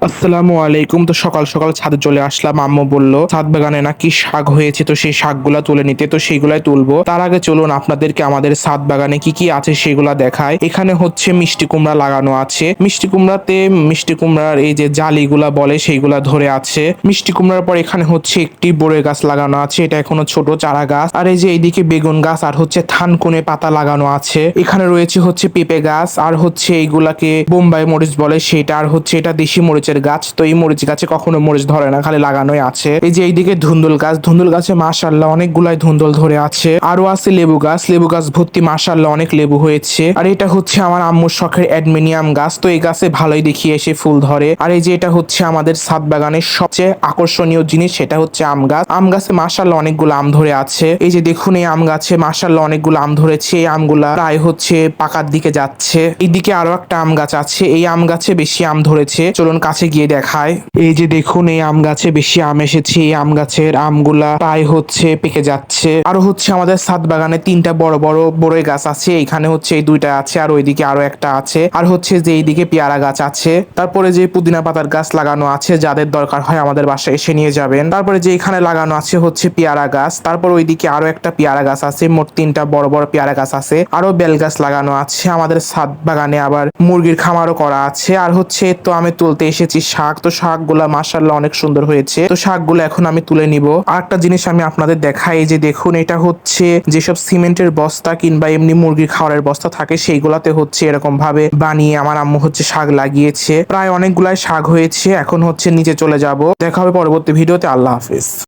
আসসালামু আলাইকুম। তো সকাল সকাল ছাদে চলে আসলাম। আম্মু বলল ছাদ বাগানে নাকি শাক হয়েছে, তো সেই শাকগুলা তুলে নিতে, তো সেইগুলাই তুলবো। তার আগে চলুন আপনাদেরকে আমাদের ছাদ বাগানে কি কি আছে সেগুলা দেখায়। এখানে হচ্ছে মিষ্টি কুমড়া লাগানো আছে। মিষ্টি কুমড়াতে মিষ্টি কুমড়ার এই যে জালিগুলা বলে সেইগুলা ধরে আছে। মিষ্টি কুমড়ার পর এখানে হচ্ছে একটি বড়ই গাছ লাগানো আছে, এটা এখনো ছোট চারা গাছ। আর এই যে এইদিকে বেগুন গাছ আর হচ্ছে থানকুনে পাতা লাগানো আছে। এখানে রয়েছে হচ্ছে পেঁপে গাছ আর হচ্ছে এইগুলাকে বোম্বাই মরিচ বলে সেটা, আর হচ্ছে এটা দেশি মরিচের গাছ। তো এই মরিচ গাছে কখনো মরিচ ধরে না, খালি লাগানোই আছে। এই যে এইদিকে ধুন্দুল গাছ, ধুন্দুল গাছে মাশাআল্লাহ অনেকগুলাই ধুন্দুল ধরে আছে। আরো আছে লেবু গাছ, লেবু গাছ ভর্তি মাশাআল্লাহ অনেক লেবু হয়েছে। আর এটা হচ্ছে আমার আম্মুর শখের অ্যাডমিনিয়াম গাছ, তো এই গাছে ভালোই দেখিয়ে এসে ফুল ধরে। আর এই যে এটা হচ্ছে আমাদের ছাদ বাগানের সবচেয়ে আকর্ষণীয় জিনিস, সেটা হচ্ছে আম গাছ। আম গাছে মাশাআল্লাহ অনেকগুলো আম ধরে আছে। এই যে দেখুন এই আম গাছে মাশাআল্লাহ অনেকগুলো আম ধরেছে। এই আমগুলা প্রায় হচ্ছে পাকার দিকে যাচ্ছে। এইদিকে আরো একটা আম গাছ আছে, এই আম গাছে বেশি আম ধরেছে, চলুন কাছে গিয়ে দেখায়। এই যে দেখুন এই আম গাছে বেশি আম এসেছে। এই আম গাছের আমগুলা প্রায় হচ্ছে পেকে যাচ্ছে। আরো হচ্ছে আমাদের ছাদ বাগানে তিনটা বড় বড় বড়ই গাছ আছে। এখানে হচ্ছে এই দুইটা আছে, আর ওইদিকে আরো একটা আছে। আর হচ্ছে যে এইদিকে পেয়ারা গাছ আছে। তারপরে যে পুদিনা পাতার গাছ লাগানো আছে, যাদের দরকার হয় আমাদের বাসায় এসে নিয়ে যাবেন। তারপরে যে এখানে লাগানো আছে হচ্ছে পেয়ারা গাছ। তারপর ওইদিকে আরো একটা পেয়ারা গাছ আছে। মোট তিনটা বড় বড় পেয়ারা গাছ আছে। আরো বেল গাছ লাগানো আছে। আমাদের ছাদ বাগানে আবার মুরগির খামারও করা আছে। আর হচ্ছে তো আমি তুলতে এসেছি শাক, তো শাকগুলা মাশাআল্লাহ অনেক সুন্দর হয়েছে। তো শাকগুলো এখন আমি তুলে নিব। আর একটা জিনিস আমি আপনাদের দেখাই, এই যে দেখুন এটা হচ্ছে যেসব সিমেন্টের বস্তা কিংবা এমনি মুরগির খাওয়ারের বস্তা থাকে সেইগুলাতে হচ্ছে এরকম ভাবে বানিয়ে আমার আম্মু হচ্ছে শাক লাগিয়েছে। প্রায় অনেকগুলাই শাক হয়েছে। এখন হচ্ছে নিচে চলে যাব। দেখা হবে পরবর্তী ভিডিওতে। আল্লাহ হাফেজ।